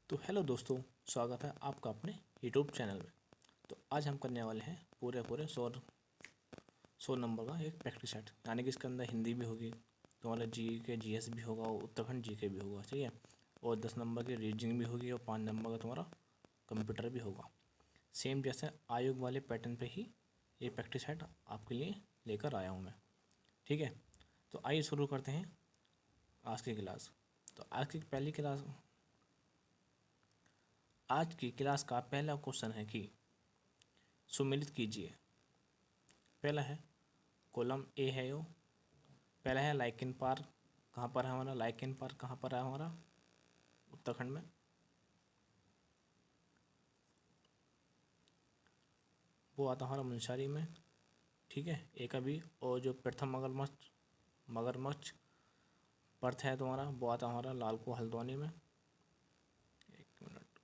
तो हेलो दोस्तों, स्वागत है आपका अपने यूट्यूब चैनल में। तो आज हम करने वाले हैं पूरे पूरे 100 नंबर का एक प्रैक्टिस सेट, यानी कि इसके अंदर हिंदी भी होगी, तुम्हारा जी के जीएस भी होगा और उत्तराखंड जी के भी होगा, ठीक है। और 10 नंबर की रीजनिंग भी होगी और 5 नंबर का तुम्हारा कंप्यूटर भी होगा। सेम जैसे आयोग वाले पैटर्न पे ही ये प्रैक्टिस सेट आपके लिए लेकर आया हूँ मैं, ठीक है। तो आइए शुरू करते हैं आज की क्लास। तो आज की क्लास का पहला क्वेश्चन है कि सुमेलित कीजिए। पहला है कॉलम ए है यो। पहला है लाइकिन पार्क कहाँ पर है हमारा, लाइकिन पार्क कहाँ पर है हमारा, उत्तराखंड में। वो आता हमारा मुंशारी में, ठीक है। एक अभी और जो प्रथम मगरमच्छ पर्थ है तुम्हारा, वो आता हमारा लालको हल्द्वानी में। एक मिनट,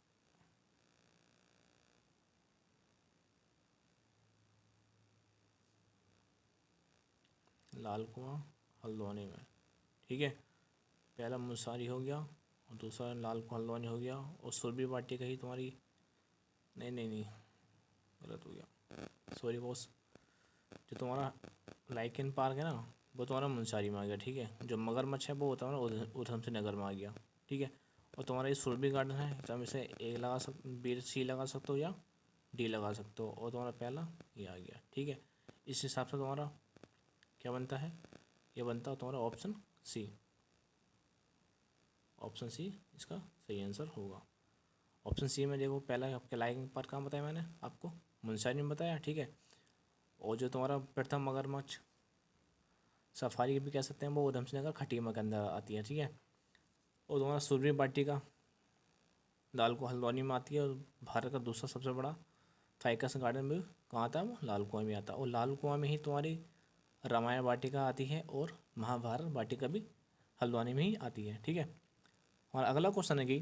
लालको हल्द्वानी में, ठीक है। पहला मुंसारी हो गया और दूसरा लालको हल्द्वानी हो गया। और सुरभि वाटी कही तुम्हारी, नहीं नहीं नहीं, गलत हो गया, सॉरी बॉस। जो तुम्हारा लाइकिन पार्क है ना, वो तुम्हारा मुंसारी में आ गया, ठीक है। जो मगरमच्छ है वो तुम्हारा उधम से नगर में आ गया, ठीक है। और तुम्हारा ये सुरभि गार्डन है, तो हम इसे ए लगा बी सी लगा सकते हो या डी लगा सकते हो। और तुम्हारा पहला ये आ गया, ठीक है। इस हिसाब से तुम्हारा क्या बनता है, ये बनता है तुम्हारा ऑप्शन सी। ऑप्शन सी इसका सही आंसर होगा। ऑप्शन सी में देखो, पहला आपके लाइकिंग पार्क कहाँ बताया मैंने आपको, मुंसारी में बताया, ठीक है। और जो तुम्हारा प्रथम मगरमच्छ सफारी भी कह सकते हैं, वो उधम सिंह नगर खटीमा के अंदर आती है, ठीक है। और तुम्हारा सुरभि वाटिका लाल को हल्द्वानी में आती है। और भारत का दूसरा सबसे बड़ा फाइकस गार्डन भी कहाँ आता है, वो लाल कुआं में आता है। और लाल कुआं में ही तुम्हारी रामायण वाटिका आती है और महाभारत वाटिका भी हल्द्वानी में ही आती है, ठीक है। और अगला क्वेश्चन है कि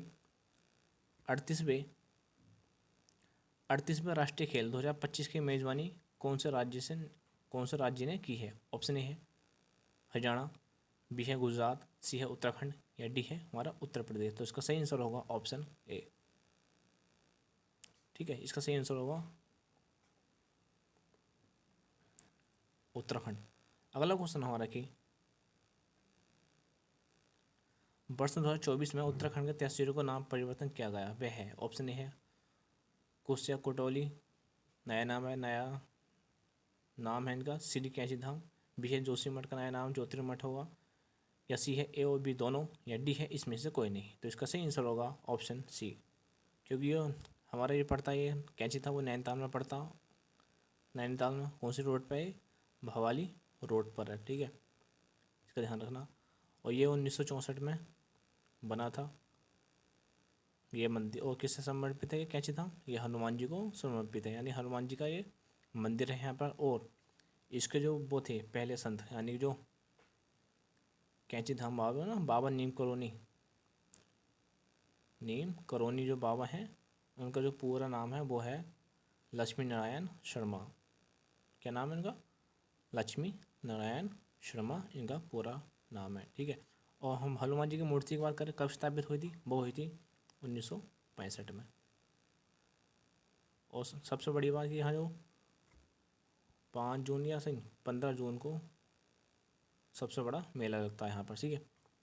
38वें 38वें राष्ट्रीय खेल 2025 की मेज़बानी कौन से राज्य ने की है। ऑप्शन ए है हरियाणा, बी है गुजरात, सी है उत्तराखंड या डी है हमारा उत्तर प्रदेश। तो इसका सही आंसर होगा ऑप्शन ए, ठीक है। इसका सही आंसर होगा उत्तराखंड। अगला क्वेश्चन हमारा कि वर्ष 2024 में उत्तराखंड के तहसीलों का नाम परिवर्तन किया गया, वह है। ऑप्शन ए है कुसिया कोटौली, नया नाम है इनका श्री कैंची धाम, बी है जोशीमठ का नया नाम ज्योतिर्मठ होगा, या सी है ए और बी दोनों, या डी है इसमें से कोई नहीं। तो इसका सही आंसर होगा ऑप्शन सी, क्योंकि ये हमारा ये पड़ता है, ये कैंची था वो नैनीताल में पड़ता। नैनीताल में कौन सी रोड पे है, भवाली रोड पर है, ठीक है। इसका ध्यान रखना। और ये 1964 में बना था ये मंदिर। और किससे समर्पित है ये कैंची धाम, ये हनुमान जी को समर्पित है, यानी हनुमान जी का ये मंदिर है यहाँ पर। और इसके जो वो थे पहले संत, यानी जो कैंची धाम बाबा ना, बाबा नीम करोनी जो बाबा हैं, उनका जो पूरा नाम है वो है लक्ष्मी नारायण शर्मा। क्या नाम है इनका, लक्ष्मी नारायण शर्मा इनका पूरा नाम है, ठीक है। और हम हनुमान जी की मूर्ति की बात करें, कब स्थापित हुई थी, वो हुई थी 1965 में। और सबसे बड़ी बात कि यहाँ जो 5 जून या सही 15 जून को सबसे बड़ा मेला लगता है यहाँ पर, ठीक है।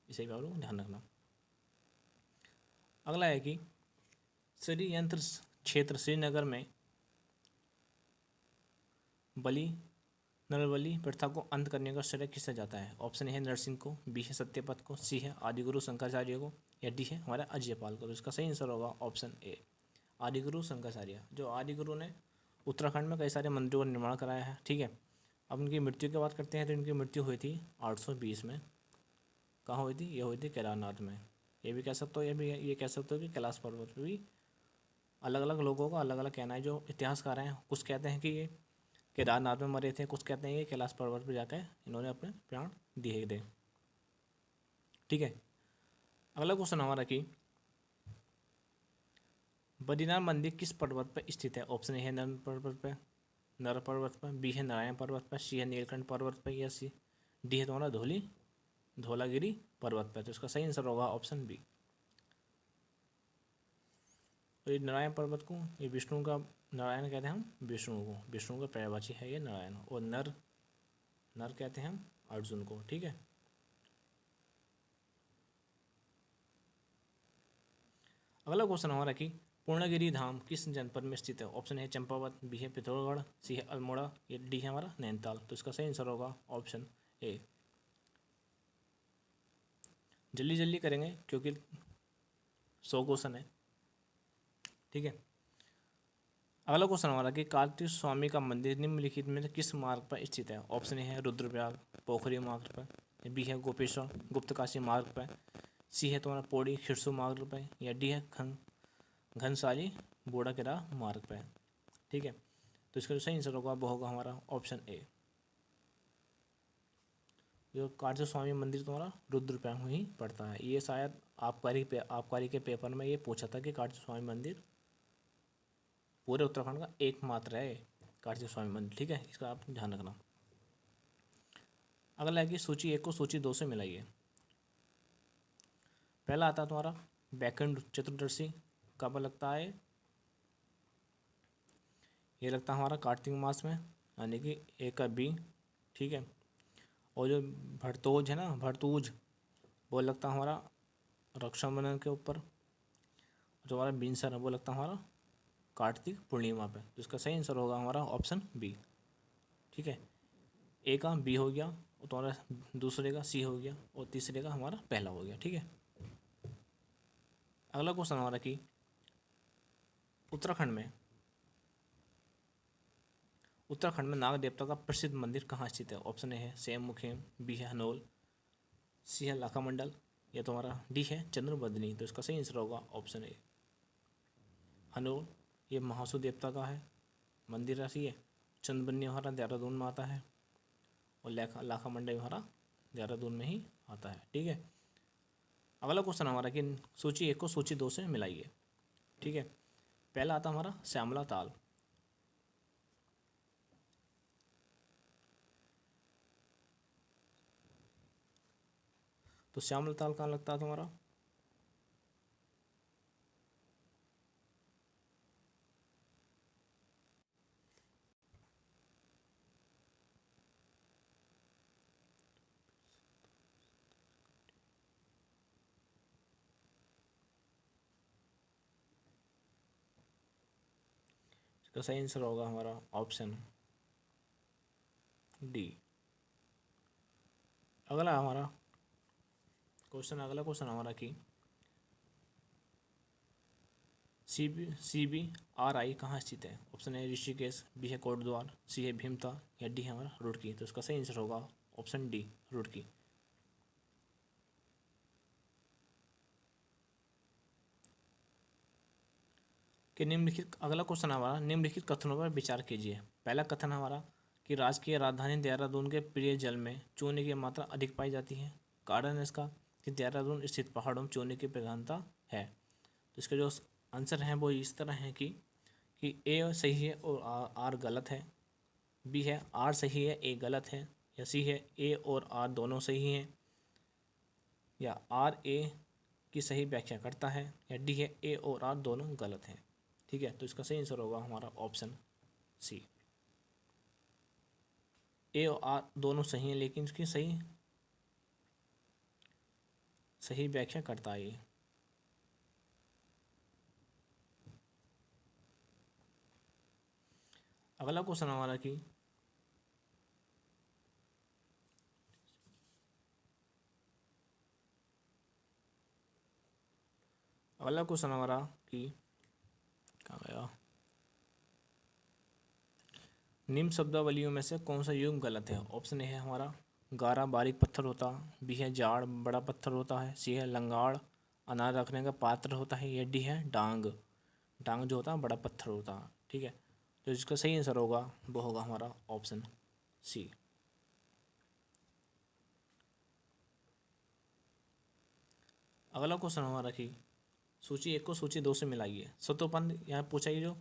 इसे भी आप लोग ध्यान रखना। अगला है कि श्री यंत्र क्षेत्र श्रीनगर में बलि नरबलि प्रथा को अंत करने का श्रेय किससे जाता है। ऑप्शन ए है नरसिंह को, बी है सत्यपथ को, सी है आदिगुरु शंकराचार्य को, या डी है हमारा अजयपाल को। तो इसका सही आंसर होगा ऑप्शन ए, आदिगुरु शंकराचार्य। जो आदिगुरु ने उत्तराखंड में कई सारे मंदिरों का निर्माण कराया है, ठीक है। अब उनकी मृत्यु की बात करते हैं, तो इनकी मृत्यु हुई थी 820 में। कहाँ हुई थी, ये हुई थी केदारनाथ में। ये भी कह सकते हो, ये कह सकते हो कि कैलाश पर्वत पर भी। अलग अलग लोगों का अलग अलग कहना है। जो इतिहासकार हैं कुछ कहते हैं कि ये केदारनाथ में मरे थे, कुछ कहते हैं ये कैलाश पर्वत पर जाकर इन्होंने अपने प्राण दिए थे, ठीक है। अगला क्वेश्चन हमारा कि बद्रीनाथ मंदिर किस पर्वत पर स्थित है। ऑप्शन ए है नर पर्वत पर, बी है नारायण पर्वत पर, सी है नीलकंठ पर्वत पर, या सी डी है तुम्हारा धौलागिरी पर्वत पर। तो इसका सही आंसर होगा ऑप्शन बी। और ये नारायण पर्वत को, ये विष्णु का, नारायण कहते हैं हम विष्णु को, विष्णु का पर्यायवाची है ये नारायण। और नर, नर कहते हैं हम अर्जुन को। ठीक है, अगला क्वेश्चन हमारा कि पूर्णगिरि धाम किस जनपद में स्थित है? ऑप्शन है चंपावत, बी है पिथौरागढ़, सी है अल्मोड़ा, या डी है हमारा नैनीताल। तो इसका सही आंसर होगा ऑप्शन ए। जल्दी जल्दी करेंगे क्योंकि 100 क्वेश्चन है। ठीक है, अगला क्वेश्चन हमारा कि कार्तिक स्वामी का मंदिर निम्नलिखित में से किस मार्ग पर स्थित है? ऑप्शन ए है रुद्रप्रयाग पोखरी मार्ग पर, बी है गोपेश्वर गुप्तकाशी मार्ग पर, सी है तुम्हारा पौड़ी खिरसू मार्ग पर, या डी है घनसाली बूढ़ाकिला मार्ग पर। ठीक है, तो इसका जो सही आंसर होगा वो होगा हमारा ऑप्शन ए। जो कार्तिक स्वामी मंदिर तुम्हारा रुद्रप्रयाग में ही पड़ता है। ये शायद आबकारी के पेपर में ये पूछा था कि कार्तिक स्वामी मंदिर पूरे उत्तराखंड का एकमात्र है कार्तिक स्वामी मंदिर। ठीक है, इसका आप ध्यान रखना। अगला है कि सूची 1 को सूची 2 से मिलाइए। पहला आता है तुम्हारा बैकुंठ चतुर्दशी कब लगता है? ये लगता है हमारा कार्तिक मास में, यानी कि ए का बी। ठीक है, और जो भरतोज है ना, भरतूज, वो लगता है हमारा रक्षाबंधन के ऊपर। जो हमारा बिनसर है वो लगता है हमारा कार्तिक पूर्णिमा पे। तो इसका सही आंसर होगा हमारा ऑप्शन बी। ठीक है, ए का बी हो गया, और तुम्हारा दूसरे का सी हो गया, और तीसरे का हमारा पहला हो गया। ठीक है, अगला क्वेश्चन हमारा कि उत्तराखंड में नाग देवता का प्रसिद्ध मंदिर कहाँ स्थित है? ऑप्शन ए है सेम मुखेम, बी है हनोल, सी है लाखा मंडल, या तुम्हारा डी है चंद्रबदनी। तो इसका सही आंसर होगा ऑप्शन ए हनोल। ये महासु देवता का है मंदिर राशि है। चंद्रबदनी हमारा देहरादून में आता है, और लाखा मंडल हमारा देहरादून में ही आता है। ठीक है, अगला क्वेश्चन हमारा कि सूची 1 को सूची 2 से मिलाइए। ठीक है, पहला आता हमारा श्यामला ताल। तो श्यामला ताल कहाँ लगता है तुम्हारा? इसका सही आंसर होगा हमारा ऑप्शन डी। अगला क्वेश्चन हमारा कि CBRI कहाँ स्थित है? ऑप्शन है ऋषिकेश, बी है कोटद्वार, सी है भीमता, या डी है हमारा रुड़की। तो इसका सही आंसर होगा ऑप्शन डी रुड़की। कि निम्नलिखित, अगला क्वेश्चन हमारा निम्नलिखित कथनों पर विचार कीजिए। पहला कथन हमारा कि राजकीय राजधानी देहरादून के पेय जल में चूने की मात्रा अधिक पाई जाती है। कारण है इसका कि देहरादून स्थित पहाड़ों में चूने की प्रधानता है। तो इसका जो आंसर है वो इस तरह है कि ए सही है और आर गलत है, बी है आर सही है ए गलत है, या सी है ए और आर दोनों सही हैं, या आर ए की सही व्याख्या करता है, या डी है ए और आर दोनों गलत हैं। ठीक है, तो इसका सही आंसर होगा हमारा ऑप्शन सी, ए और आर दोनों सही हैं लेकिन इसकी सही सही व्याख्या करता है ये। अगला क्वेश्चन हमारा कि अगला क्वेश्चन हमारा कि कहाँ गया, निम्न शब्दावलियों में से कौन सा युग गलत है? ऑप्शन ए है हमारा गारा बारीक पत्थर होता, बी है जाड़ बड़ा पत्थर होता है, सी है लंगाड़ अनार रखने का पात्र होता है, या डी है डांग, डांग जो होता है बड़ा पत्थर होता है। ठीक है, तो इसका सही आंसर होगा वो होगा हमारा ऑप्शन सी। अगला क्वेश्चन हमारा कि सूची 1 को सूची 2 से मिलाइए। सतोपन यहाँ पूछा ही जो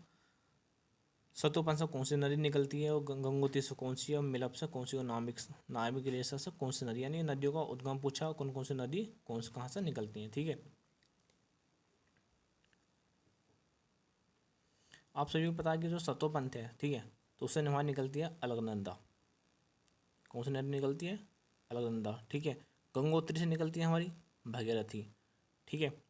सतोपन से कौन सी नदी निकलती है, और गंगोत्री से कौन सी है, और मिलब से कौन सी, और नामिक रेसा से कौन सी नदी, यानी नदियों का उद्गम पूछा, कौन कौन सी नदी कौन से कहाँ से निकलती हैं। ठीक है, आप सभी को पता है कि जो सतोपंथ है, ठीक है, तो उससे हमारी निकलती है अलकनंदा। कौन सी नदी निकलती है? अलकनंदा, ठीक है। गंगोत्री से निकलती है हमारी भागीरथी, ठीक है।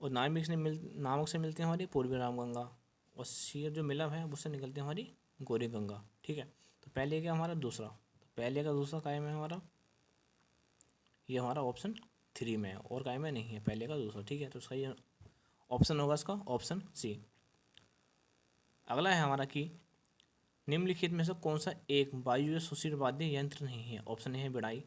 और नामक से मिलती है हमारी पूर्वी रामगंगा। और सी जो मिलव है उससे निकलती है हमारी गौरी गंगा, ठीक है। तो पहले का हमारा दूसरा, तो पहले का दूसरा कायम है हमारा, ये हमारा ऑप्शन 3 में है, और कायम में नहीं है पहले का दूसरा, ठीक है। तो इसका ये ऑप्शन होगा इसका ऑप्शन सी। अगला है हमारा कि निम्नलिखित में से कौन सा एक वायु सुशीर वाद्य यंत्र नहीं है? ऑप्शन ए है बिड़ाई,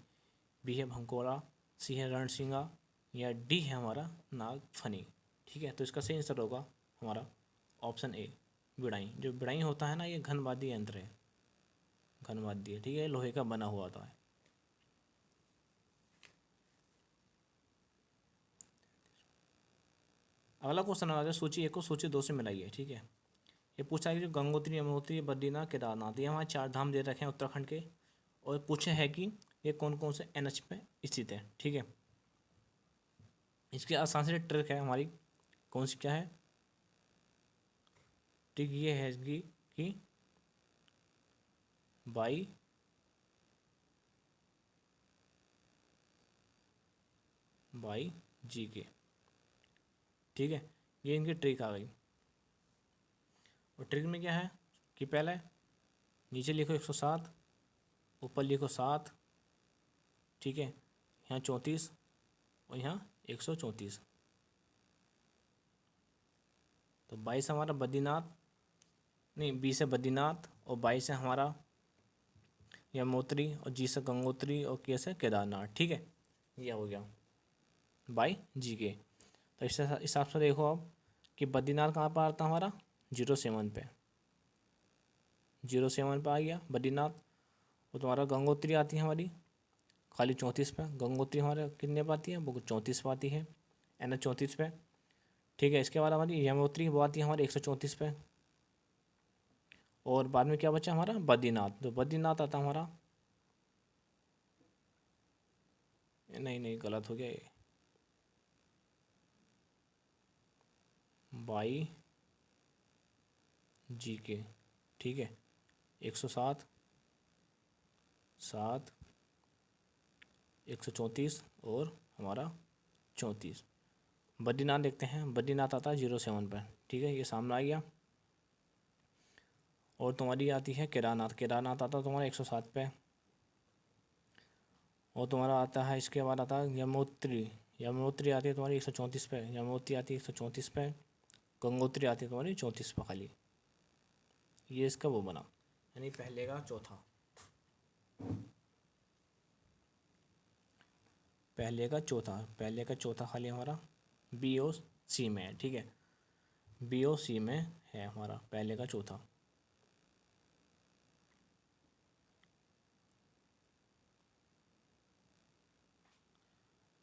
बी है भंकोड़ा, सी है रणसिंगा, या डी है हमारा नागफनी, ठीक है। तो इसका सही आंसर होगा हमारा ऑप्शन ए बिड़ाई। जो बिड़ाई होता है ना, ये घन वाद्य यंत्र है, घन वाद्य, ठीक है, लोहे का बना हुआ होता है। अगला क्वेश्चन आ गया, सूची 1 को सूची 2 से मिलाइए, ठीक है। ये पूछा है कि जो गंगोत्री, यमुनोत्री, बद्रीनाथ, केदारनाथ, ये हमारे 4 धाम दे रखे हैं उत्तराखंड के, और पूछे है कि ये कौन कौन से NH पे स्थित है, ठीक है। इसकी आसान से ट्रिक है हमारी, कौन सी क्या है ट्रिक? ये है कि बाई जी के, ठीक है। ये इनकी ट्रिक आ गई। और ट्रिक में क्या है कि पहले नीचे लिखो 107, ऊपर लिखो 7, ठीक है, यहाँ 34 और यहाँ 134। तो 22 हमारा बद्रीनाथ, नहीं 20 है बद्रीनाथ, और 22 है हमारा यमुनोत्री, और जी से गंगोत्री, और के से केदारनाथ, ठीक है। ये हो गया बाई जी के। तो इस हिसाब से देखो आप कि बद्रीनाथ कहाँ पर आता है हमारा 07 पे, 07 पे आ गया बद्रीनाथ। और तुम्हारा गंगोत्री आती है हमारी खाली 34 पे, गंगोत्री हमारे कितने पे आती है? वो 34 पे आती है, NH 34 पे, ठीक है। इसके बाद हमारी यमुनोत्री वो आती है हमारी 134 पे। और बाद में क्या बचा हमारा? बद्रीनाथ। तो बद्रीनाथ आता हमारा, नहीं नहीं गलत हो गया ये, बाई जी के, ठीक है। 107, 7, 134 और हमारा 34। बद्रीनाथ देखते हैं, बद्रीनाथ आता है 07 पर, ठीक है, ये सामने आ गया। और तुम्हारी आती है केदारनाथ, केदारनाथ आता है तुम्हारा 107 पे। और तुम्हारा आता है इसके बाद आता है यमुनोत्री, यमुनोत्री आती है तुम्हारी 134 पे, यमुनोत्री आती है 134 पे, गंगोत्री आती है तुम्हारी 34 पे खाली। ये इसका वो बना, यानी पहले का चौथा, पहले का चौथा खाली हमारा BOC में है, ठीक है। BOC में है हमारा पहले का चौथा।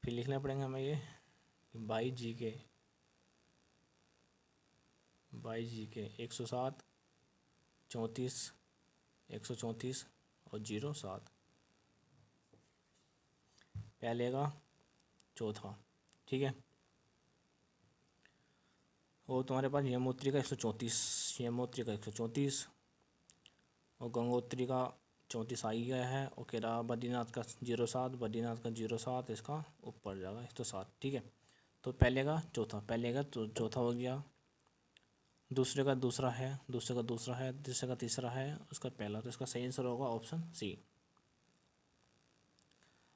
फिर लिखना पड़ेगा हमें ये बाई जी के 107, 34, 134 और 07, पहले का चौथा, ठीक है। और तुम्हारे पास यमुनोत्री का 134, यमुनोत्री का 134, और गंगोत्री का 34 आ ही गया है। और केदार बद्रीनाथ का 07, बद्रीनाथ का 07, इसका ऊपर जाएगा 107, ठीक है। तो पहले का चौथा, पहले का चौथा हो गया, दूसरे का दूसरा है, दूसरे का दूसरा है, तीसरे का तीसरा है, उसका पहला। तो इसका सही आंसर होगा ऑप्शन सी।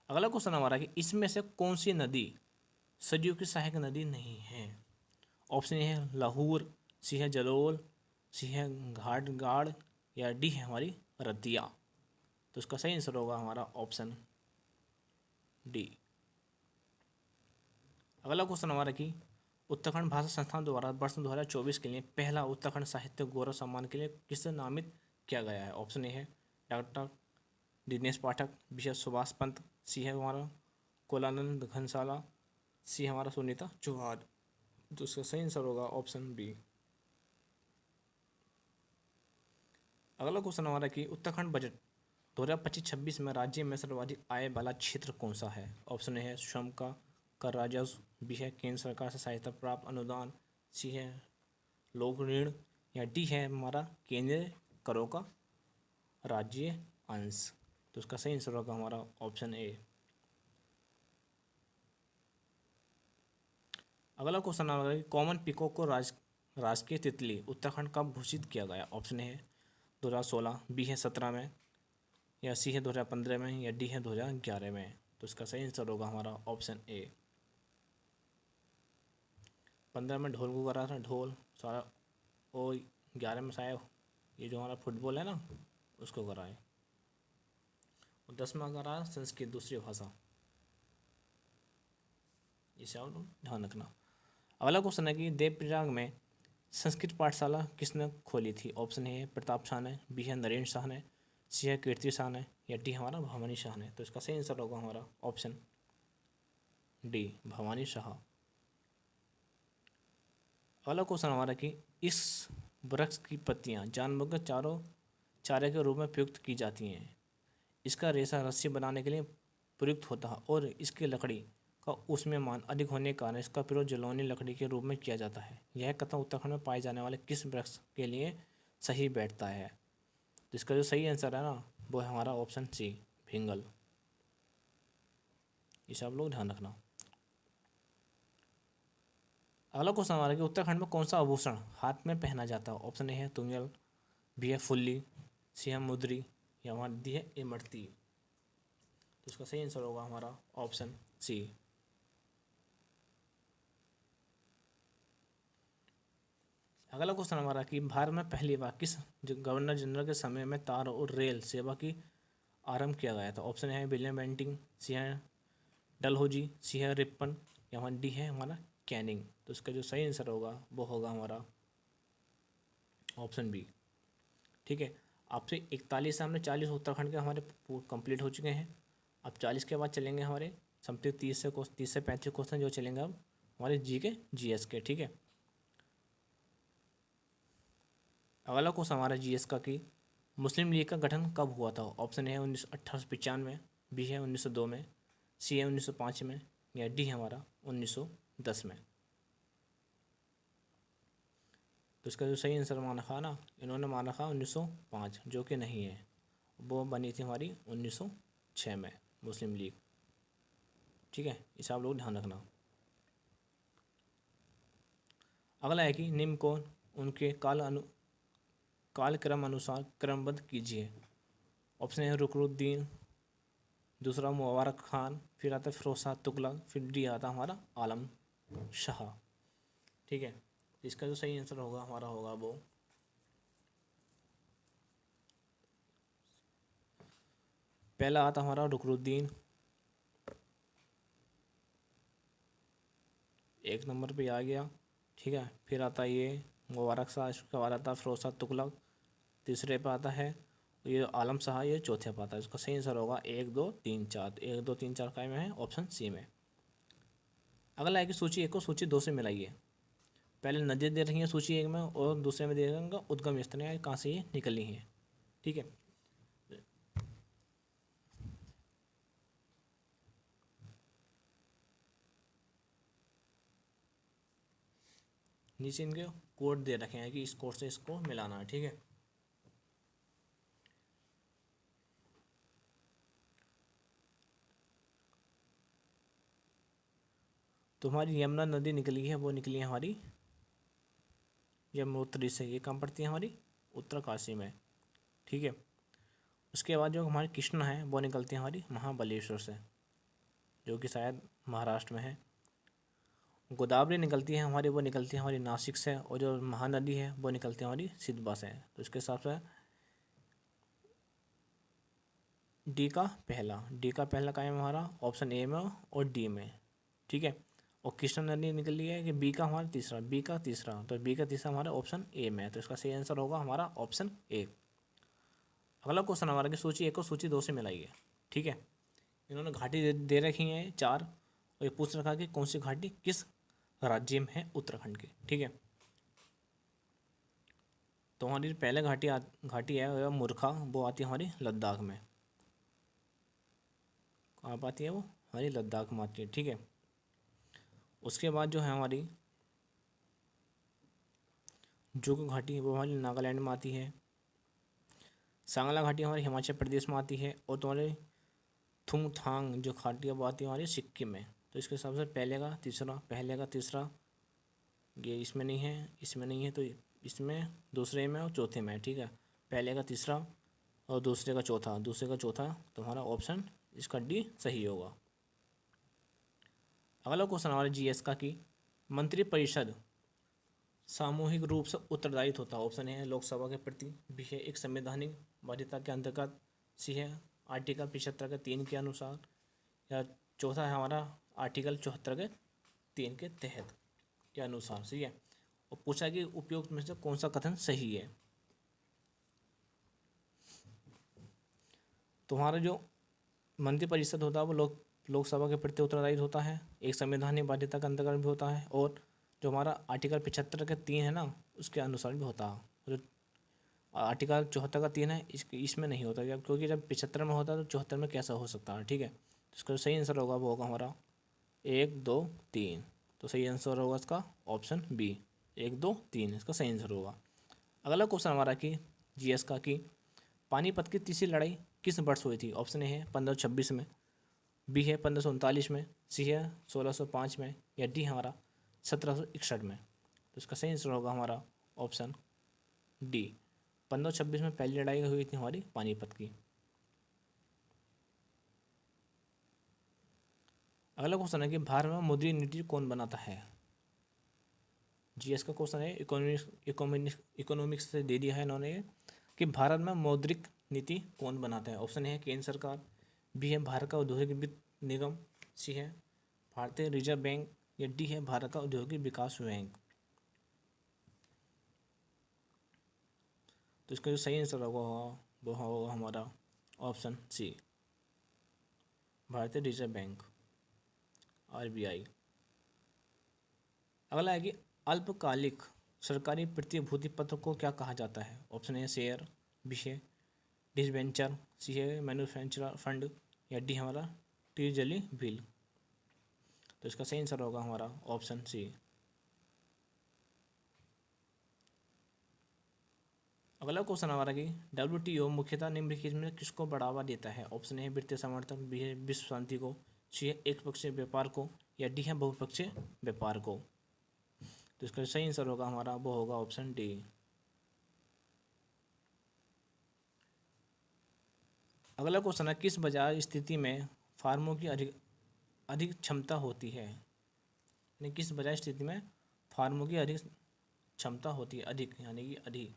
अगला क्वेश्चन हमारा कि इसमें से कौन सी नदी सरयू की सहायक नदी नहीं है? ऑप्शन ए है लाहौर, सी है जलोल, सी है घाटगाड़, या डी है हमारी रतिया। तो इसका सही आंसर होगा हमारा ऑप्शन डी। अगला क्वेश्चन हमारा कि उत्तराखंड भाषा संस्थान द्वारा वर्ष 2024 के लिए पहला उत्तराखंड साहित्य गौरव सम्मान के लिए किसे नामित किया गया है? ऑप्शन ए है डॉक्टर दिनेश पाठक, बी है सुभाष पंत, सी है हमारा कोलानंद घनसाला, सी हमारा सुनीता चौहान। तो इसका सही आंसर होगा ऑप्शन बी। अगला क्वेश्चन हमारा कि उत्तराखंड बजट 2025-26 में राज्य में सर्वाधिक आय वाला क्षेत्र कौन सा है? ऑप्शन ए है श्रम का कर राजस्व, बी है केंद्र सरकार से सहायता प्राप्त अनुदान, सी है लोक ऋण, या डी है हमारा केंद्रीय करों का राज्य अंश। तो इसका सही आंसर होगा हमारा ऑप्शन ए। अगला क्वेश्चन आ रहा है कॉमन पीकॉक को राजकीय तितली उत्तराखंड कब घोषित किया गया। ऑप्शन ए है 2016, बी है 17 में, या सी है 2015 में, या डी है 2011 में। तो इसका सही आंसर होगा हमारा ऑप्शन ए। 15 में ढोल को करा था, ढोल सारा, और 11 में शायद ये जो हमारा फुटबॉल है ना उसको करा है, और 10 में करा संस्कृत दूसरी भाषा। इसे आप लोग ध्यान रखना। अगला क्वेश्चन है कि देवप्रयाग में संस्कृत पाठशाला किसने खोली थी। ऑप्शन ए प्रताप शाह ने, बी है नरेंद्र शाह ने, सी है कीर्ति शाह ने, या डी हमारा भवानी शाह ने। तो इसका सही आंसर होगा हमारा ऑप्शन डी भवानी शाह। अगला क्वेश्चन हमारा कि इस वृक्ष की पत्तियां जानवरों के चारे के रूप में प्रयुक्त की जाती हैं। इसका रेशा रस्सी बनाने के लिए प्रयुक्त होता है और इसकी लकड़ी का ऊष्मायमान अधिक होने के कारण इसका प्रयोग जलौनी लकड़ी के रूप में किया जाता है। यह कथन उत्तराखंड में पाए जाने वाले किस वृक्ष के लिए सही बैठता है। तो इसका जो सही आंसर है ना वो है हमारा ऑप्शन सी भिंगल। इसे आप लोग ध्यान रखना। अगला क्वेश्चन हमारा कि उत्तराखंड में कौन सा आभूषण हाथ में पहना जाता है। ऑप्शन ए है तुंगल, बी है फुल्ली, सी है मुद्री, या हमारा डी है इमरती। तो इसका सही आंसर होगा हमारा ऑप्शन सी। अगला क्वेश्चन हमारा कि भारत में पहली बार किस गवर्नर जनरल के समय में तार और रेल सेवा की आरंभ किया गया था। ऑप्शन है विलियम बेंटिंग, सी है डलहौजी, सी है रिपन, या हमारा डी है हमारा कैनिंग। तो इसका जो सही आंसर होगा वो होगा हमारा ऑप्शन बी। ठीक है, आपसे 41 से हमने 40 उत्तराखंड के हमारे कंप्लीट हो चुके हैं। अब 40 के बाद चलेंगे हमारे समथिंग 30 से 35 क्वेश्चन जो चलेंगे अब हमारे जीएस के। ठीक है, अगला क्वेश्चन हमारा जीएस का कि मुस्लिम लीग का गठन कब हुआ था। ऑप्शन है 1895, बी है 1902 में, सी है 1905 में, या डी है हमारा 1910 में। तो इसका जो सही आंसर माना था ना इन्होंने माना था 1905, जो कि नहीं है, वो बनी थी हमारी 1906 में मुस्लिम लीग। ठीक है, इसे आप लोग ध्यान रखना। अगला है कि निम्न को उनके कालक्रम अनुसार क्रमबद्ध कीजिए। ऑप्शन है रुकनुद्दीन, दूसरा मुबारक खान, फिर आता है फिरोज शाह तुगलक, फिर डी आता हमारा आलम शाह। ठीक है, इसका जो सही आंसर होगा हमारा होगा वो पहला आता हमारा रुकनुद्दीन, एक नंबर पे आ गया। ठीक है, फिर आता ये मुबारक शाह, इसके बाद आता फिरोज शाह तुगलक, तीसरे पे आता है ये आलम शाह, ये चौथे पे आता है। इसका सही आंसर होगा 1 2 3 4। 1 2 3 4 काय में है ऑप्शन सी में। अगला है कि सूची 1 को सूची 2 से मिलाइए। पहले नदी दे रही है सूची 1 में और दूसरे में दे देंगे उद्गम स्थल कहाँ से ये निकली है। ठीक है, नीचे इनके कोड दे रखे हैं कि इस कोड से इसको मिलाना है। ठीक है, तो हमारी यमुना नदी निकली है वो निकली है हमारी यमुनोत्री से। ये कहाँ पड़ती है हमारी उत्तरकाशी में। ठीक है, उसके बाद जो हमारी कृष्णा है वो निकलती है हमारी महाबलेश्वर से, जो कि शायद महाराष्ट्र में है। गोदावरी निकलती है हमारी, वो निकलती है हमारी नासिक से, और जो महानदी है वो निकलती है हमारी सिद्धबा से। तो इसके हिसाब से डी का पहला का है हमारा ऑप्शन ए में और डी में। ठीक है, और कृष्णा नदी निकली है कि बी का हमारा तीसरा, बी का तीसरा, तो बी का तीसरा हमारा ऑप्शन ए में है। तो इसका सही आंसर होगा हमारा ऑप्शन ए। अगला क्वेश्चन हमारा कि सूची 1 को सूची 2 से मिलाइए। ठीक है, इन्होंने घाटी दे रखी है 4, और ये पूछ रखा कि कौन सी घाटी किस राज्य में है उत्तराखंड के। ठीक है, तो हमारी पहले घाटी है मूर्खा, वो आती है हमारी लद्दाख में। कहाँ पर आती है वो हमारी लद्दाख में आती है। ठीक है, उसके बाद जो है हमारी जुगु घाटी वो हमारी नागालैंड में आती है। सांगला घाटी हमारी हिमाचल प्रदेश में आती है। और तुम्हारे थुमथांग जो घाटी अब आती है हमारी सिक्किम में। तो इसके हिसाब से पहले का तीसरा ये इसमें नहीं है, इसमें नहीं है, तो इसमें दूसरे में और चौथे में है, ठीक है। पहले का तीसरा और दूसरे का चौथा तुम्हारा ऑप्शन इसका डी सही होगा। अगला क्वेश्चन हमारा जीएस का कि मंत्रिपरिषद सामूहिक रूप से उत्तरदायित्व होता है। ऑप्शन ए है लोकसभा के प्रति, बी है एक संवैधानिक बाध्यता के अंतर्गत, सी है आर्टिकल 75 के 3 के अनुसार, या चौथा है हमारा आर्टिकल 74 के 3 के तहत के अनुसार, सही है। और पूछा कि उपयुक्त में से कौन सा कथन सही है। तुम्हारा जो मंत्रिपरिषद होता है वो लोकसभा के प्रति उत्तरदायित्व होता है, एक संवैधानिक बाध्यता के अंतर्गत भी होता है, और जो हमारा आर्टिकल 75 के 3 है ना उसके अनुसार भी होता है। जो आर्टिकल 74 का 3 है इसमें नहीं होता, जब क्योंकि जब 75 में होता है तो 74 में कैसा हो सकता है, ठीक है। तो इसका सही आंसर होगा वो होगा हमारा 1 2 3। तो सही आंसर होगा इसका ऑप्शन बी, 1 2 3 इसका सही आंसर होगा। अगला क्वेश्चन हमारा कि जीएस का कि पानीपत की तीसरी लड़ाई किस वर्ष हुई थी। ऑप्शन ए है 1526 में, बी है 1539 में, सी है 1605 में, या डी हमारा 1761 में। तो इसका सही आंसर होगा हमारा ऑप्शन डी, 1526 में पहली लड़ाई हुई थी हमारी पानीपत की। अगला क्वेश्चन है कि भारत में मौद्रिक नीति कौन बनाता है। जीएस का क्वेश्चन है, इकोनॉमिक्स से दे दिया है इन्होंने ये कि भारत में मौद्रिक नीति कौन बनाता है। ऑप्शन है केंद्र सरकार, बी है भारत का औद्योगिक वित्त निगम, सी है भारतीय रिजर्व बैंक, या डी है भारत का औद्योगिक विकास बैंक। तो इसका जो सही आंसर होगा वो होगा हमारा ऑप्शन सी, भारतीय रिजर्व बैंक, आरबीआई। अगला है कि अल्पकालिक सरकारी प्रतिभूति पत्र को क्या कहा जाता है। ऑप्शन ए शेयर, बी है डिबेंचर, सी है मैन्युफैक्चरर फंड, या डी हमारा ट्रेजरी बिल। तो इसका सही आंसर होगा हमारा ऑप्शन सी। अगला क्वेश्चन हमारा कि WTO मुख्यतः निम्नलिखित में किसको बढ़ावा देता है। ऑप्शन ए वित्तीय समर्थन, बी है विश्व शांति को, सी है एक पक्षीय व्यापार को, या डी है बहुपक्षीय व्यापार को। तो इसका सही आंसर होगा हमारा वो होगा ऑप्शन डी। अगला क्वेश्चन है किस बाजार स्थिति में फार्मों की अधिक अधिक क्षमता होती है। यानी किस बाजार स्थिति में फार्मों की अधिक क्षमता होती है, अधिक यानी कि अधिक,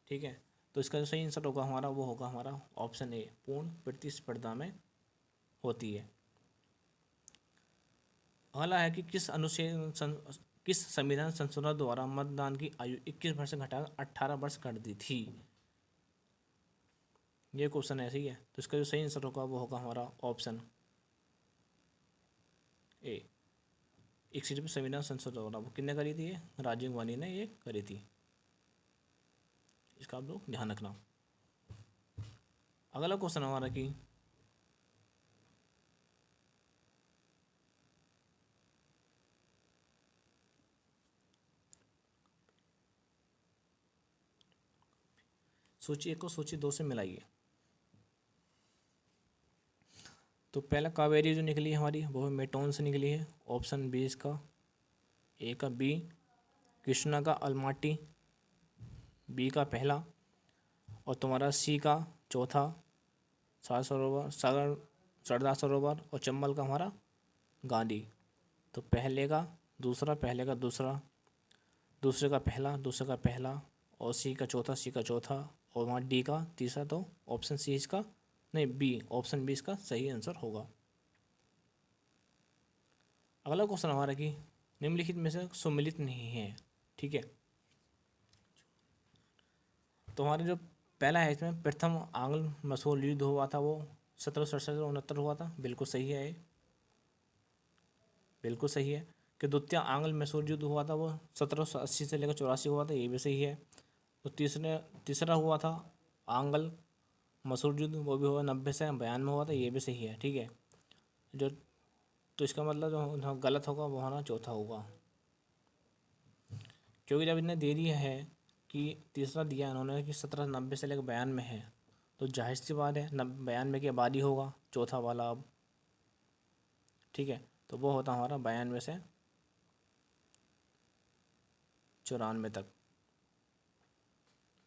ठीक है। तो इसका जो सही आंसर होगा हमारा वो होगा हमारा ऑप्शन ए, पूर्ण प्रतिस्पर्धा में होती है। अगला है कि किस संविधान संशोधन द्वारा मतदान की आयु 21 वर्ष से घटाकर 18 वर्ष कर दी थी। ये क्वेश्चन ऐसे ही है। तो इसका जो सही आंसर होगा वो होगा हमारा ऑप्शन ए, 61 संविधान संशोधन द्वारा। वो किसने करी थी, ये राजीव गांधी ने ये करी थी। इसका आप लोग ध्यान रखना। अगला क्वेश्चन हमारा कि सूची 1 को सूची 2 से मिलाइए। तो पहला कावेरी जो निकली है हमारी वो मेटोन से निकली है। ऑप्शन बी इसका, ए का बी, कृष्णा का अलमाटी, बी का पहला, और तुम्हारा सी का चौथा सरदार सरोवर, और चंबल का हमारा गांधी। तो पहले का दूसरा, पहले का दूसरा, दूसरे का पहला, दूसरे का पहला, और सी का चौथा, सी का चौथा, और वहाँ डी का तीसरा। तो ऑप्शन सी इसका नहीं, बी, ऑप्शन बी इसका सही आंसर होगा। अगला क्वेश्चन हमारा कि निम्नलिखित में से सुमिलित नहीं है, ठीक है। तो हमारे जो पहला है इसमें प्रथम आंग्ल मसूल युद्ध हुआ था वो 1767 हुआ था, बिल्कुल सही है, बिल्कुल सही है। कि द्वितीय आंग्ल मैसूर युद्ध हुआ था वो 1780 से लेकर 84 हुआ था, ये भी सही है। तो तीसरा हुआ था आंग्ल मसूर युद्ध, वो भी हुआ 90 से 92 हुआ था, ये भी सही है, ठीक है। जो तो इसका मतलब जो गलत होगा वो हमारा चौथा होगा, क्योंकि जब इन्हें दे दिया है कि तीसरा दिया इन्होंने कि 1790 से लेकर 92 है, तो जाहिर सी बात है 92 की आबादी होगा चौथा वाला अब, ठीक है। तो वो होता हमारा 92 से 94 तक,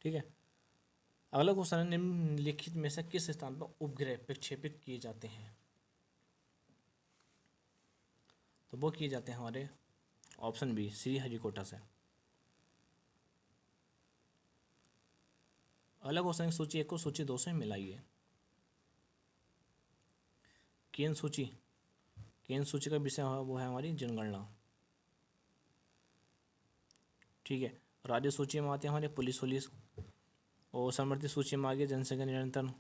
ठीक है। अगला क्वेश्चन है, निम्नलिखित में से किस स्थान पर उपग्रह प्रक्षेपित किए जाते हैं? तो वो किए जाते हैं हमारे ऑप्शन बी, श्रीहरिकोटा से। अगला क्वेश्चन, सूची 1 को सूची 2 से मिलाइए। केंद्र सूची, केंद्र सूची का विषय वो है हमारी जनगणना, ठीक है। राज्य सूची में आते हैं हमारे पुलिस, और समृद्धि सूची में आ गया जनसंख्या नियंत्रण,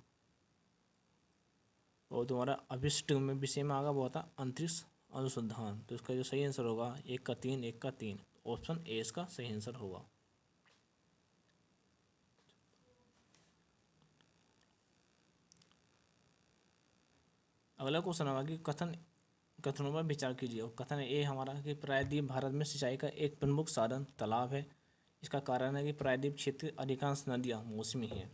और तुम्हारा अभिष्ट में विषय में आगा वो था अंतरिक्ष अनुसंधान। तो इसका जो सही आंसर होगा 1 का 3, 1 का 3, ऑप्शन ए इसका सही आंसर होगा। अगला क्वेश्चन होगा कि कथनों पर विचार कीजिए। और कथन ए हमारा कि प्रायद्वीप भारत में सिंचाई का एक प्रमुख साधन तालाब है। इसका कारण है कि प्रायद्वीप क्षेत्र की अधिकांश नदियाँ मौसमी हैं।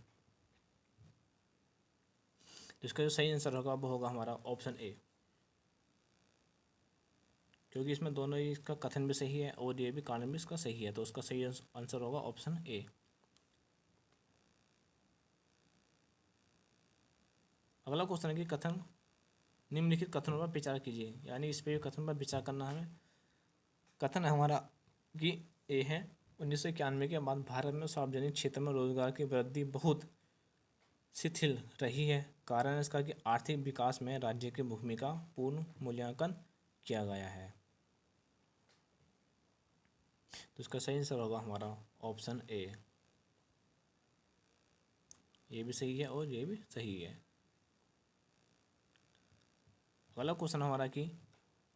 तो इसका जो सही आंसर होगा वो होगा हमारा ऑप्शन ए, क्योंकि इसमें दोनों ही, इसका कथन भी सही है और ये भी कारण भी इसका सही है। तो उसका सही आंसर होगा ऑप्शन ए। अगला क्वेश्चन है कि निम्नलिखित कथनों पर विचार कीजिए, यानी इस पे कथन पर विचार करना है। कथन है हमारा कि ए है 1991 के बाद भारत में सार्वजनिक क्षेत्र में रोजगार की वृद्धि बहुत शिथिल रही है। कारण इसका कि आर्थिक विकास में राज्य की भूमिका पूर्ण मूल्यांकन किया गया है। तो इसका सही आंसर होगा हमारा ऑप्शन ए। ये भी सही है और ये भी सही है। अगला क्वेश्चन हमारा कि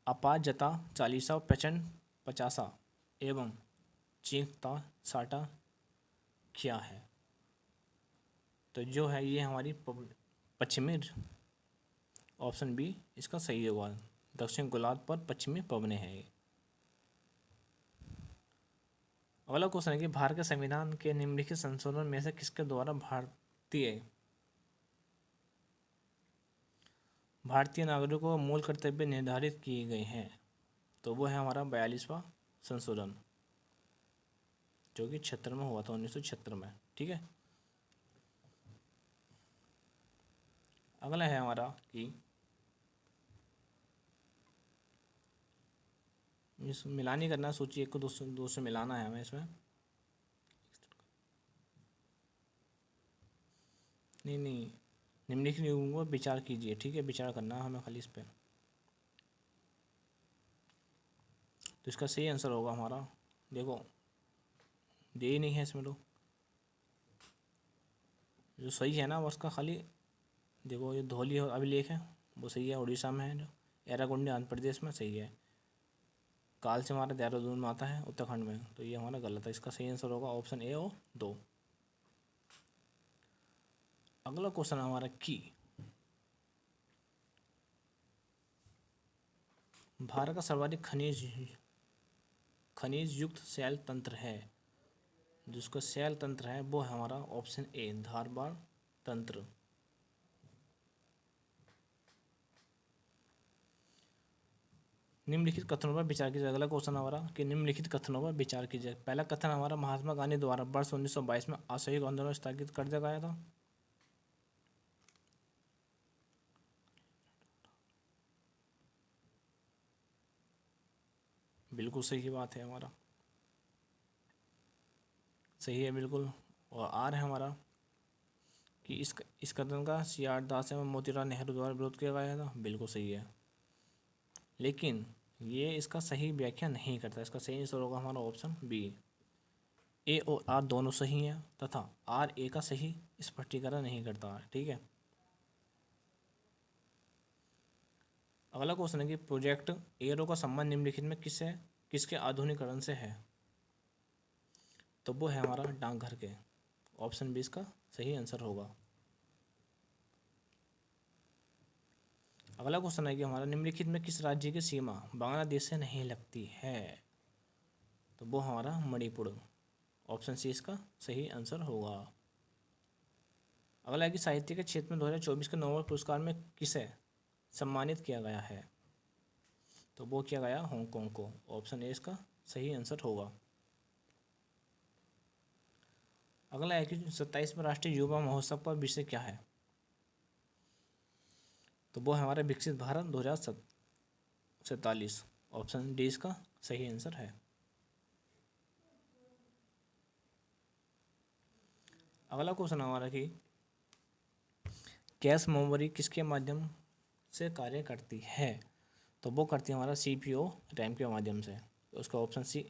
अपाजता 40 प्रचंड 50 एवं चीखता साटा क्या है? तो जो है ये हमारी पश्चिमी, ऑप्शन बी इसका सही होगा, दक्षिण गोलार्ध पर पश्चिमी पवने हैं ये। अगला क्वेश्चन है कि भारत के संविधान के निम्नलिखित संशोधन में से किसके द्वारा भारतीय नागरिकों को मूल कर्तव्य निर्धारित किए गए हैं? तो वो है हमारा 42वां संशोधन, जो कि 76 में हुआ था, 1976 में, ठीक है। अगला है हमारा कि इस मिलानी करना, सूची 1 को 2 से मिलाना है हमें इसमें। नहीं, निम्नलिखित नियमों पर विचार कीजिए, ठीक है, विचार करना है हमें खाली इस पर। तो इसका सही आंसर होगा हमारा, देखो दे ही नहीं है इसमें, तो जो सही है ना वो उसका खाली देखो, ये धौली अभिलेख है वो सही है, उड़ीसा में है। जो एराकुंडी आंध्र प्रदेश में सही है। काल से हमारा देहरादून में आता है उत्तराखंड में, तो ये हमारा गलत है। इसका सही आंसर होगा ऑप्शन ए और 2। अगला क्वेश्चन हमारा की भारत का सर्वाधिक खनिज युक्त शैल तंत्र है। जिसका शैल तंत्र है वो है हमारा ऑप्शन ए, धारवाड़ तंत्र। निम्नलिखित कथनों पर विचार कीजिए। अगला क्वेश्चन हमारा कि निम्नलिखित कथनों पर विचार कीजिए। पहला कथन हमारा, महात्मा गांधी द्वारा वर्ष 1922 में असहयोग आंदोलन स्थगित कर दिया गया था। बिल्कुल सही बात है हमारा, सही है बिल्कुल। और आर है हमारा कि इस कथन का सी आर दास एवं मोतीलाल नेहरू द्वारा विरोध किया गया था। बिल्कुल सही है, लेकिन ये इसका सही व्याख्या नहीं करता। इसका सही आंसर होगा हमारा ऑप्शन बी, ए और आर दोनों सही हैं, तथा आर ए का सही स्पष्टीकरण नहीं करता है, ठीक है। अगला क्वेश्चन है कि प्रोजेक्ट एरो का संबंध निम्नलिखित में किसके आधुनिकीकरण से है? तो वो है हमारा डाकघर के, ऑप्शन बी इसका सही आंसर होगा। अगला क्वेश्चन है कि हमारा निम्नलिखित में किस राज्य की सीमा बांग्लादेश से नहीं लगती है? तो वो हमारा मणिपुर, ऑप्शन सी इसका सही आंसर होगा। अगला है कि साहित्य के क्षेत्र में 2024 के नोबेल पुरस्कार में किसे सम्मानित किया गया है? तो वो किया गया हांगकांग को। ऑप्शन ए इसका सही आंसर होगा। अगला है कि 27वें राष्ट्रीय युवा महोत्सव का विषय क्या है? तो वो है हमारा विकसित भारत 2047। ऑप्शन डी इसका सही आंसर है। अगला क्वेश्चन हमारा कि कैश मेमोरी किसके माध्यम से कार्य करती है? तो वो करती है हमारा CPU रैम के माध्यम से। तो उसका ऑप्शन सी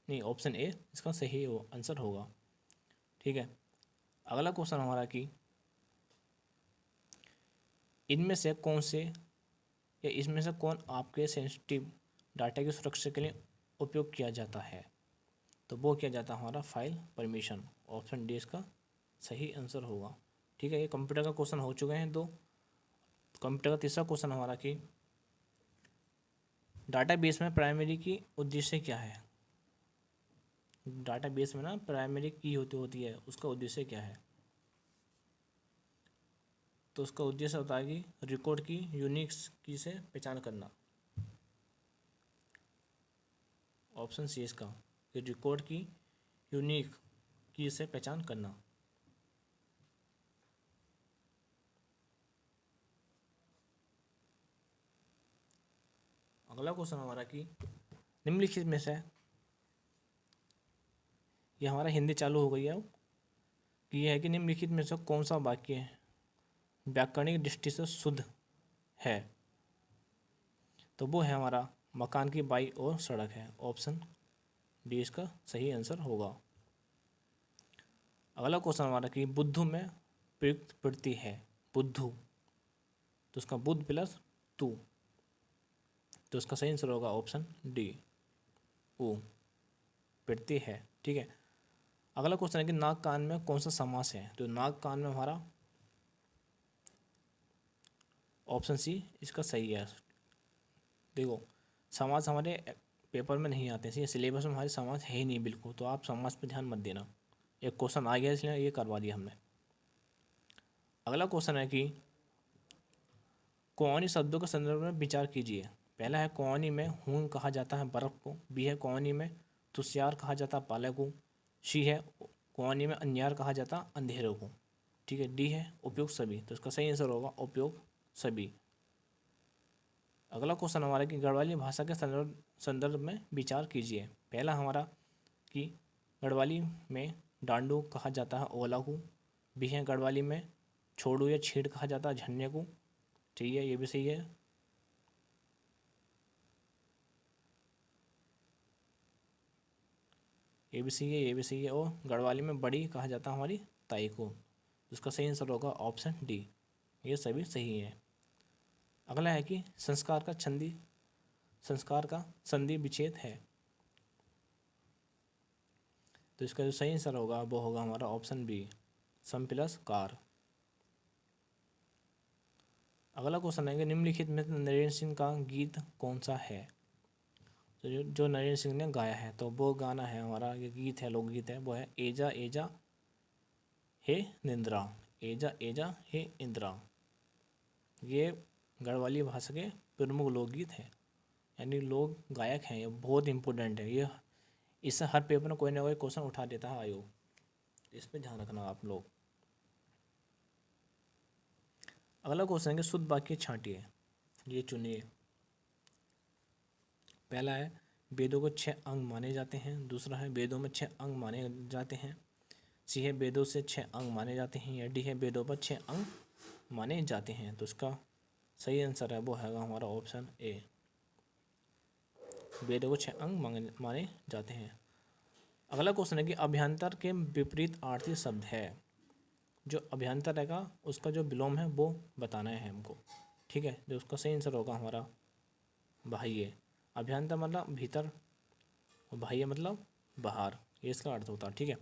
नहीं, ऑप्शन ए इसका सही आंसर होगा। ठीक है। अगला क्वेश्चन हमारा कि इनमें से कौन से या इसमें से कौन आपके सेंसिटिव डाटा की सुरक्षा के लिए उपयोग किया जाता है? तो वो किया जाता है हमारा फाइल परमिशन। ऑप्शन डी इसका सही आंसर होगा। ठीक है, ये कंप्यूटर का क्वेश्चन हो चुके हैं। तो कंप्यूटर का तीसरा क्वेश्चन हमारा कि डाटाबेस में प्राइमरी की उद्देश्य क्या है? डाटाबेस में ना प्राइमरी की होती है, उसका उद्देश्य क्या है? तो उसका उद्देश्य होता है कि रिकॉर्ड की यूनिक्स की से पहचान करना। ऑप्शन सी इसका कि रिकॉर्ड की यूनिक की से पहचान करना। अगला क्वेश्चन हमारा कि निम्नलिखित में से, ये हमारा हिंदी चालू हो गई है कि यह है कि निम्नलिखित में से कौन सा वाक्य है व्याकरणिक दृष्टि से शुद्ध है? तो वो है हमारा मकान की बाई और सड़क है। ऑप्शन डी इसका सही आंसर होगा। अगला क्वेश्चन हमारा कि बुद्धू में प्रयुक्त प्रति है बुद्धू, तो उसका बुद्ध प्लस तू, तो उसका सही आंसर होगा ऑप्शन डी ऊ प्रति है। ठीक है। अगला क्वेश्चन है कि नाक कान में कौन सा समास है? तो नाक कान में हमारा ऑप्शन सी इसका सही है। देखो, समास हमारे पेपर में नहीं आते हैं, सिलेबस में हमारे समास है ही नहीं बिल्कुल, तो आप समास पे ध्यान मत देना। एक क्वेश्चन आ गया इसलिए ये करवा दिया हमने। अगला क्वेश्चन है कि कौनी शब्दों के संदर्भ में विचार कीजिए। पहला है कौनी में हून कहा जाता है बर्फ को। बी है कौनी में तुषार कहा जाता है पाले को। सी है कौनी में अन्यार कहा जाता अंधेरों को। ठीक है। डी है उपयोग सभी, तो इसका सही आंसर होगा उपयोग सभी। अगला क्वेश्चन हमारा कि गढ़वाली भाषा के संदर्भ में विचार कीजिए। पहला हमारा कि गढ़वाली में डांडू कहा जाता है ओला को। बी है गढ़वाली में छोड़ू या छेड़ कहा जाता है झन्ने को। ठीक है, ये भी सही है। ये भी सही है, ये भी सही है। और गढ़वाली में बड़ी कहा जाता है हमारी ताई को। इसका सही आंसर होगा ऑप्शन डी, ये सभी सही है। अगला है कि संस्कार का संधि विच्छेद है। तो इसका जो सही आंसर होगा वो होगा हमारा ऑप्शन बी सम प्लस कार। अगला क्वेश्चन है कि निम्नलिखित में नरेंद्र सिंह का गीत कौन सा है? तो जो नरेंद्र सिंह ने गाया है, तो वो गाना है हमारा, ये गीत है, लोकगीत है, वो है एजा एजा हे निंद्रा। एजा एजा हे इंद्रा। ये गढ़वाली भाषा के प्रमुख लोकगीत हैं, यानी लोक गायक हैं। ये बहुत इंपॉर्टेंट है। ये इससे हर पेपर में कोई ना कोई क्वेश्चन उठा देता है आयोग, इस पर ध्यान रखना आप लोग। अगला क्वेश्चन है कि शुद्ध वाक्य छांटिए, ये चुनिए। पहला है वेदों को 6 अंग माने जाते हैं। दूसरा है वेदों में 6 अंग माने जाते हैं। सी है वेदों से 6 अंग माने जाते हैं। या डी है वेदों पर 6 अंग माने जाते हैं। तो इसका सही आंसर है वो है हमारा ऑप्शन ए, वेदों को 6 अंग माने जाते हैं। अगला क्वेश्चन है कि अभ्यंतर के विपरीत आर्थी शब्द है। जो अभ्यंतर रहेगा उसका जो विलोम है वो बताना है हमको। ठीक है, जो उसका सही आंसर होगा हमारा बाह्य। अभ्यंतर मतलब भीतर और बाह्य मतलब बाहर, ये इसका अर्थ होता है। ठीक है।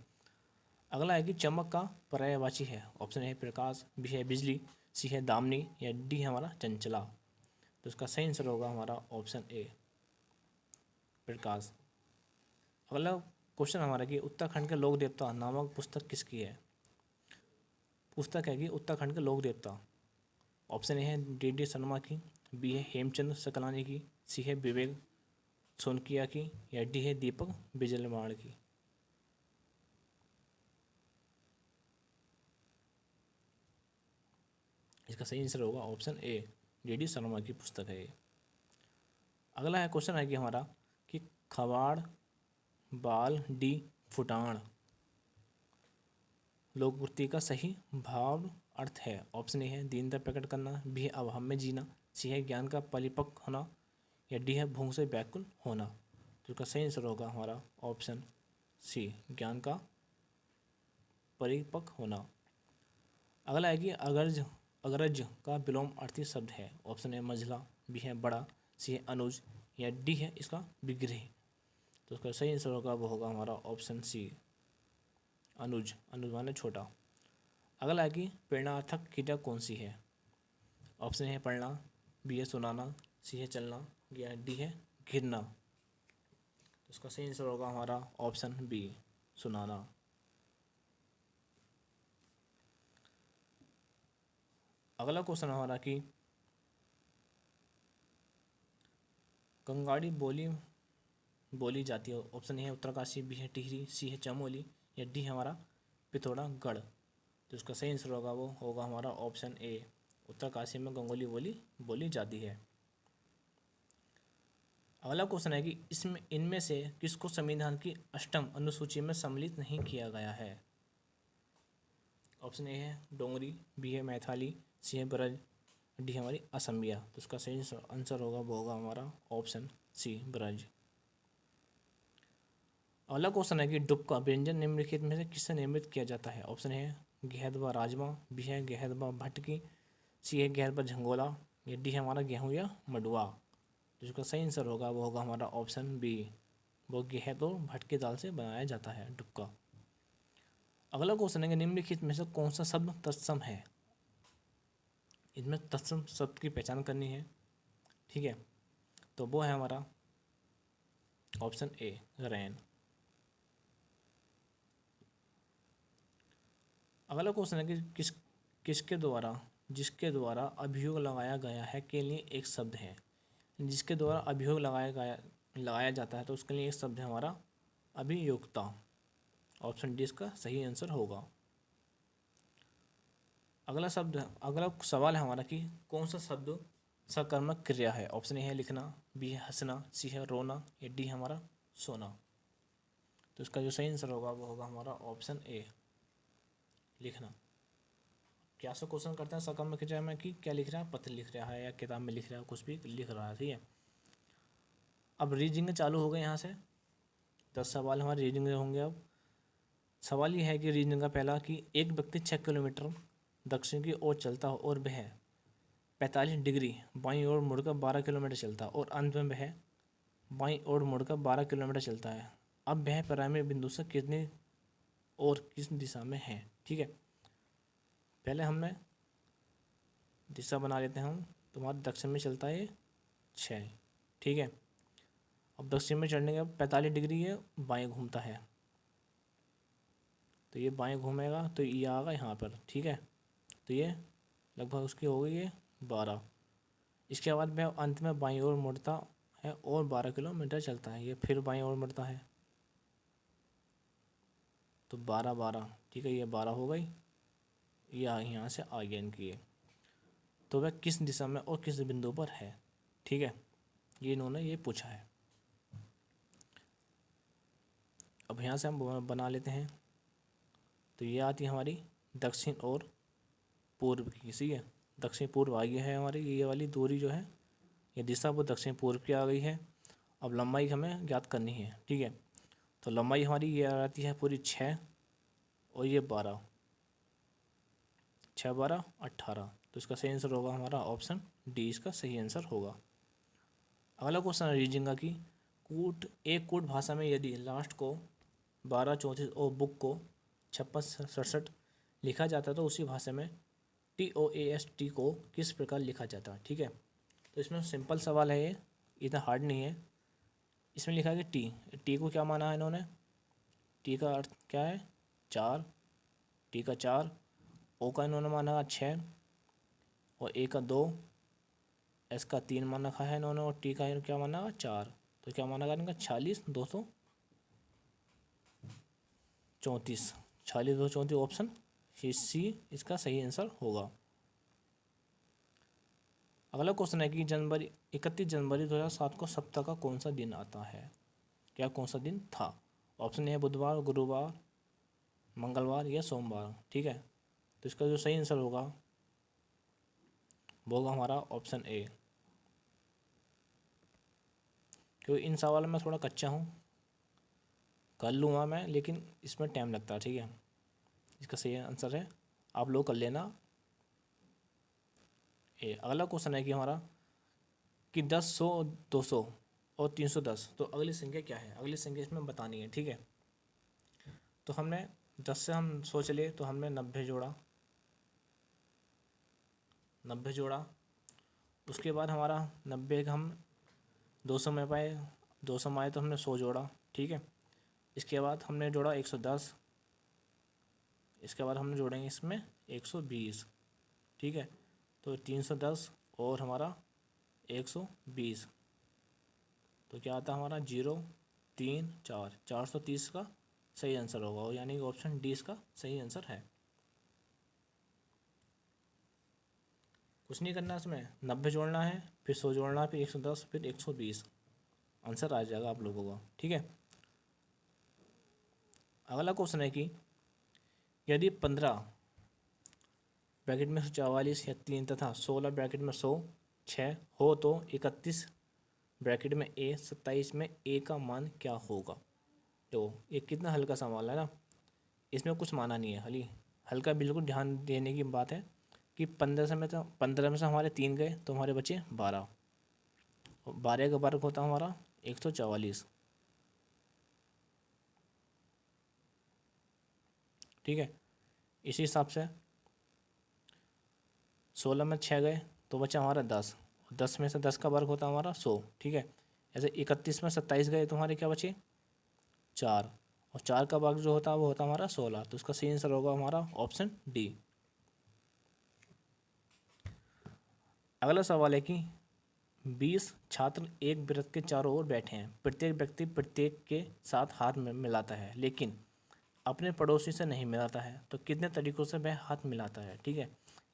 अगला है कि चमक का पर्यायवाची है। ऑप्शन ए प्रकाश, बी है बिजली, सी है दामिनी, या डी है हमारा चंचला। तो इसका सही आंसर होगा हमारा ऑप्शन ए प्रकाश। अगला क्वेश्चन हमारा कि उत्तराखंड के लोक देवता नामक पुस्तक किसकी है। पुस्तक है कि उत्तराखंड के लोक देवता। ऑप्शन ए है डी शर्मा की, बी है हेमचंद सकलानी की, सी है विवेक सोनकिया की, या डी है दीपक बिजलवाड़ की। इसका सही आंसर होगा ऑप्शन ए, डी शर्मा की पुस्तक है ये। अगला है क्वेश्चन है कि हमारा कि खवाड़ बाल डी फुटाण लोकवृत्ति का सही भाव अर्थ है। ऑप्शन ए है दीनता प्रकट करना, बी है अभाव में जीना, सी है ज्ञान का परिपक्व होना, या डी है भूख से व्याकुल होना। तो इसका सही आंसर होगा हमारा ऑप्शन सी, ज्ञान का परिपक्व होना। अगला है कि अग्रज अग्रज का विलोम अर्थी शब्द है। ऑप्शन ए मझला, बी है बड़ा, सी है अनुज, या डी है इसका विग्रह। तो इसका सही आंसर होगा वो होगा हमारा ऑप्शन सी, अनुज। अनुज माने छोटा। अगला है कि प्रेरणार्थक क्रिया कौन सी है। ऑप्शन है पढ़ना, बी है सुनाना, सी है चलना, या डी है गिरना। तो इसका सही आंसर होगा हमारा ऑप्शन बी, सुनाना। अगला क्वेश्चन हमारा कि कंगाड़ी बोली जाती है। ऑप्शन ए है उत्तरकाशी, बी है टिहरी, सी है चमोली, या डी हमारा पिथौरागढ़। तो इसका सही आंसर होगा वो होगा हमारा ऑप्शन ए, उत्तरकाशी में गंगोली बोली जाती है। अगला क्वेश्चन है कि इसमें इनमें से किसको संविधान की 8वीं अनुसूची में सम्मिलित नहीं किया गया है। ऑप्शन ए है डोंगरी, बी है मैथिली, सी है ब्रज, डी हमारी असमिया। तो इसका सही आंसर होगा वो होगा हमारा ऑप्शन सी, ब्रज। अगला क्वेश्चन है कि डुबका व्यंजन निम्नलिखित में से किससे निर्मित किया जाता है। ऑप्शन है गेहद व राजमा, बी है गेहद व भटकी, सी है गेहद व झंगोला, या डी है हमारा गेहूँ या मडुआ। जिसका सही आंसर होगा वो होगा हमारा ऑप्शन बी, वो गेहद और भटकी दाल से बनाया जाता है डुबका। अगला क्वेश्चन है कि निम्नलिखित में से कौन सा शब्द तत्सम है। इसमें तत्सम शब्द की पहचान करनी है, ठीक है। तो वो है हमारा ऑप्शन ए, रैन। अगला क्वेश्चन है कि जिसके द्वारा अभियोग लगाया गया है के लिए एक शब्द है। जिसके द्वारा अभियोग लगाया जाता है तो उसके लिए एक शब्द है हमारा अभियोक्ता। ऑप्शन डी इसका सही आंसर होगा। अगला सवाल है हमारा कि कौन सा शब्द सकर्मक क्रिया है। ऑप्शन ए है लिखना, बी है हंसना, सी है रोना, या डी हमारा सोना। तो इसका जो सही आंसर होगा वो होगा हमारा ऑप्शन ए, लिखना। क्या सा क्वेश्चन करते हैं सकर्मक क्रिया में कि क्या लिख रहा है, पत्र लिख रहा है या किताब में लिख रहा है, कुछ भी लिख रहा है, ठीक है। अब रीडिंग चालू हो गए, यहाँ से 10 सवाल हमारे रीडिंग होंगे। अब सवाल ये है कि रीजनिंग का पहला कि एक व्यक्ति 6 किलोमीटर दक्षिण की ओर चलता हो और वह 45 डिग्री बाईं ओर मुड़कर 12 किलोमीटर चलता है और अंत में वह बाईं ओर मुड़कर 12 किलोमीटर चलता है। अब वह प्रारंभिक बिंदु से कितनी और किस दिशा में है, ठीक है। पहले हमने दिशा बना लेते हैं हम। तुम्हारे दक्षिण में चलता है 6, ठीक है। अब दक्षिण में चढ़ने के 45 डिग्री है, बाएँ घूमता है, तो ये बाएँ घूमेगा तो ये आएगा यहाँ पर, ठीक है। तो ये लगभग उसकी हो गई है 12। इसके बाद वह अंत में बाईं ओर मुड़ता है और 12 किलोमीटर चलता है। ये फिर बाईं ओर मुड़ता है तो 12, ठीक है, ये 12 हो गई। ये यहाँ से आगे इनकी है, तो वह किस दिशा में और किस बिंदु पर है, ठीक है। ये इन्होंने ये पूछा है। अब यहाँ से हम बना लेते हैं। तो ये आती है हमारी दक्षिण और पूर्व की, सही है। दक्षिण पूर्व आ गई है हमारी, ये वाली दूरी जो है ये दिशा वो दक्षिण पूर्व की आ गई है। अब लंबाई हमें ज्ञात करनी है, ठीक है। तो लंबाई हमारी ये आती है पूरी 6 और ये 12, 6 12 18। तो इसका सही आंसर होगा हमारा ऑप्शन डी, इसका सही आंसर होगा। अगला क्वेश्चन है रीडिंग का कि कूट भाषा में यदि लास्ट को 12 34 और बुक को 56 67 लिखा जाता है तो उसी भाषा में TOAST को किस प्रकार लिखा जाता है, ठीक है। तो इसमें सिंपल सवाल है, ये इतना हार्ड नहीं है। इसमें लिखा है कि टी को क्या माना है इन्होंने, टी का अर्थ क्या है 4, टी का 4, ओ का इन्होंने माना 6 और ए का 2, एस का 3 मान रखा है इन्होंने और टी का क्या माना 4। तो क्या माना इनका 46 234, 46 234 ऑप्शन सी इसका सही आंसर होगा। अगला क्वेश्चन है कि 31 जनवरी 2007 को सप्ताह का कौन सा दिन आता है, क्या कौन सा दिन था। ऑप्शन ए है बुधवार, गुरुवार, मंगलवार या सोमवार। ठीक है, तो इसका जो सही आंसर होगा वो होगा हमारा ऑप्शन ए। क्योंकि इन सवालों में थोड़ा कच्चा हूँ, कर लूँगा मैं, लेकिन इसमें टाइम लगता है। ठीक है, इसका सही आंसर है, आप लोग कर लेना ए। अगला क्वेश्चन है कि हमारा कि 10, 100, 200 और 310, तो अगली संख्या क्या है, अगली संख्या इसमें बतानी है। ठीक है, तो हमने 10 से हम 100 चले तो हमने 90 जोड़ा, 90 जोड़ा। उसके बाद हमारा 90 का हम 200 में पाए, 200 में आए तो हमने 100 जोड़ा। ठीक है, इसके बाद हमने जोड़ा 110, इसके बाद हमने जोड़ेंगे इसमें 120। ठीक है, तो 310 और हमारा 120, तो क्या आता है हमारा 0 3 4, 430 का सही आंसर होगा, और यानी कि ऑप्शन डी इसका सही आंसर है। कुछ नहीं करना इसमें, 90 जोड़ना है, फिर 100 जोड़ना है, फिर 110, फिर 120, आंसर आ जाएगा आप लोगों का। ठीक है, अगला क्वेश्चन है कि यदि 15 ब्रैकेट में 144 या 3 तथा 16 ब्रैकेट में 100 6 हो तो 31 ब्रैकेट में ए 27 में ए का मान क्या होगा। तो ये कितना हल्का सवाल है ना, इसमें कुछ माना नहीं है, हल्का बिल्कुल ध्यान देने की बात है कि 15 में से हमारे 3 गए तो हमारे बचे 12, और 12 का वर्ग होता हमारा 144। ठीक है, इसी हिसाब से 16 में 6 गए तो बचा हमारा 10, 10 में से 10 का वर्ग होता हमारा 100। ठीक है, ऐसे 31 में 27 गए तो हमारे क्या बचे 4, और 4 का वर्ग जो होता है वो होता हमारा 16। तो इसका सही आंसर होगा हमारा ऑप्शन डी। अगला सवाल है कि 20 छात्र एक वृत्त के चारों ओर बैठे हैं, प्रत्येक व्यक्ति प्रत्येक के साथ हाथ में मिलाता है लेकिन अपने पड़ोसी से नहीं मिलाता है, तो कितने तरीकों से वह हाथ मिलाता है। ठीक है,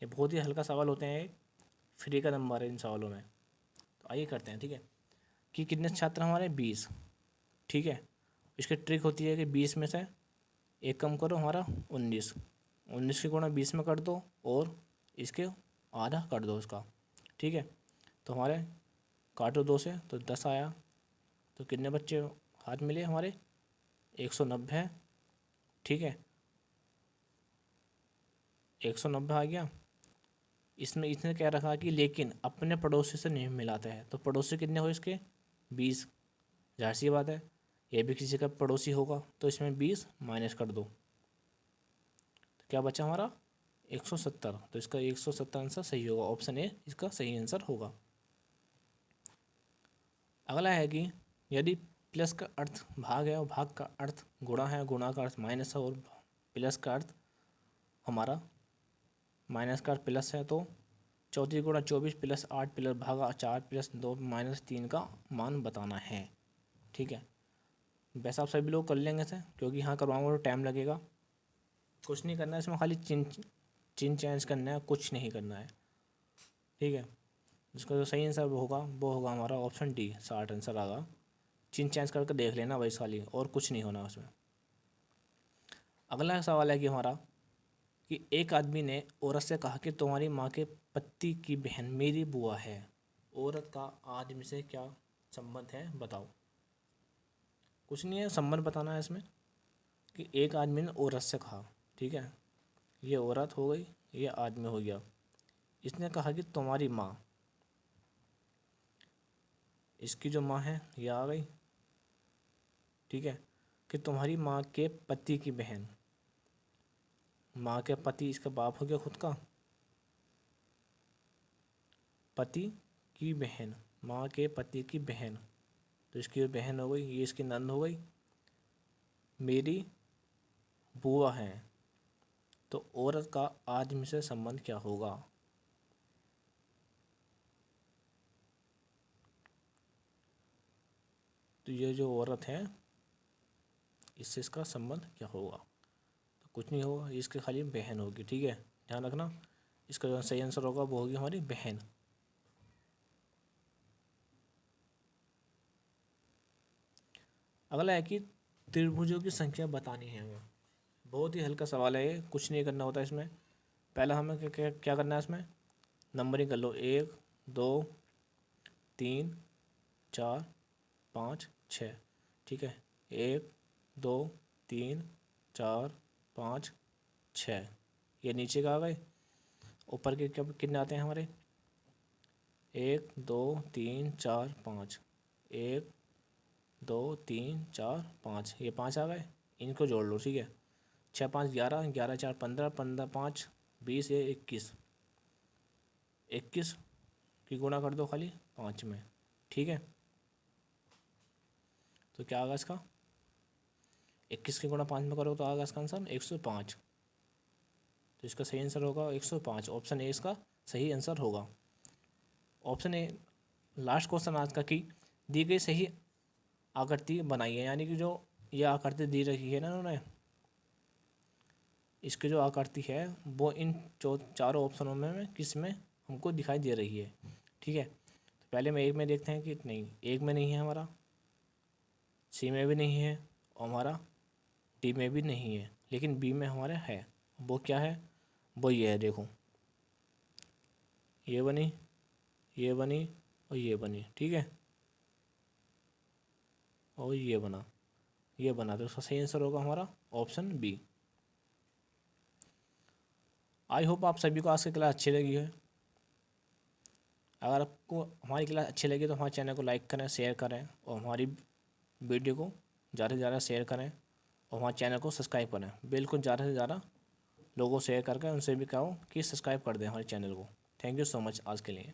ये बहुत ही हल्का सवाल होते हैं, फ्री का नंबर है इन सवालों में। तो आइए करते हैं। ठीक है, कि कितने छात्र हमारे 20। ठीक है, इसकी ट्रिक होती है कि 20 में से एक कम करो हमारा 19, 19 के गुणा 20 में कर दो और इसके आधा कर दो इसका। ठीक है, तो हमारे काटो 2 से तो 10 आया, तो कितने बच्चे हाथ मिले हमारे 190 है। ठीक है, 190 आ गया। इसमें इसने क्या रखा कि लेकिन अपने पड़ोसी से नहीं मिलाते हैं, तो पड़ोसी कितने हो इसके 20, जाहिर सी बात है ये भी किसी का पड़ोसी होगा, तो इसमें 20 माइनस कर दो, तो क्या बचा हमारा 170। तो इसका 170 आंसर सही होगा, ऑप्शन ए इसका सही आंसर होगा। अगला है कि यदि प्लस का अर्थ भाग है और भाग का अर्थ गुणा है, गुणा का अर्थ माइनस है और प्लस का अर्थ हमारा माइनस का अर्थ प्लस है, तो 34 गुणा 24 प्लस 8 प्लस भागा 4 प्लस 2 माइनस 3 का मान बताना है। ठीक है, वैसे आप सभी लोग कर लेंगे इसे, क्योंकि यहाँ करवाऊंगा तो टाइम लगेगा। कुछ नहीं करना है इसमें, खाली चिन्ह चेंज करना है, कुछ नहीं करना है। ठीक है, जिसका जो सही आंसर होगा वो होगा हमारा ऑप्शन डी, 60 आंसर आएगा। चिन्ह चेंज करके देख लेना भाई खाली, और कुछ नहीं होना उसमें। अगला सवाल है कि हमारा कि एक आदमी ने औरत से कहा कि तुम्हारी माँ के पति की बहन मेरी बुआ है। औरत का आदमी से क्या संबंध है बताओ। कुछ नहीं है, संबंध बताना है इसमें कि एक आदमी ने औरत से कहा। ठीक है, ये औरत हो गई, ये आदमी हो गया। इसने कहा कि तुम्हारी माँ, इसकी जो माँ है ये आ गई। ठीक है, कि तुम्हारी माँ के पति की बहन, माँ के पति इसका बाप हो गया खुद का, पति की बहन, माँ के पति की बहन, तो इसकी बहन हो गई, ये इसकी नंद हो गई। मेरी बुआ हैं, तो औरत का आदमी से संबंध क्या होगा? तो ये जो औरत है इससे इसका संबंध क्या होगा? तो कुछ नहीं होगा, इसकी खाली बहन होगी। ठीक है, ध्यान रखना। इसका जो सही आंसर होगा वो होगी हमारी बहन। अगला है कि त्रिभुजों की संख्या बतानी है हमें। बहुत ही हल्का सवाल है ये, कुछ नहीं करना होता इसमें। पहला हमें क्या करना है इसमें, नंबरिंग कर लो। 1 2 3 4 5 6। ठीक है, 1 2 3 4 5 6। ये नीचे का आ गए। ऊपर के क्या कितने आते हैं हमारे, 1 2 3 4 5। 1 2 3 4 5, ये 5 आ गए। इनको जोड़ लो। ठीक है, 6 5 11, 11 4 15, 15 5 20, ये 21। 21 की गुणा कर दो खाली 5 में। ठीक है, तो क्या आगा इसका, 21 की गुणा 5 में करो तो आगा इसका आंसर 105। तो इसका सही आंसर होगा 105। ऑप्शन ए इसका सही आंसर होगा। ऑप्शन ए लास्ट क्वेश्चन आज का कि दी गई सही आकृति बनाई है, यानी कि जो ये आकृति दी रखी है ना उन्होंने, इसकी जो आकृति है वो इन चारों ऑप्शनों में किस में हमको दिखाई दे रही है। ठीक है, तो पहले में एक में देखते हैं कि नहीं, एक में नहीं है हमारा, सी में भी नहीं है, और हमारा डी में भी नहीं है, लेकिन बी में हमारे है। वो क्या है, वो ये है, देखो ये बनी, ये बनी और ये बनी। ठीक है, और ये बना, ये बना, तो उसका सही आंसर होगा हमारा ऑप्शन बी। आई होप आप सभी को आज की क्लास अच्छी लगी है। अगर आपको हमारी क्लास अच्छी लगी तो हमारे चैनल को लाइक करें, शेयर करें, और हमारी वीडियो को ज़्यादा से ज़्यादा शेयर करें, और हमारे चैनल को सब्सक्राइब करें। बिल्कुल ज़्यादा से ज़्यादा लोगों को शेयर करके उनसे भी कहो कि सब्सक्राइब कर दें हमारे चैनल को। थैंक यू सो मच आज के लिए।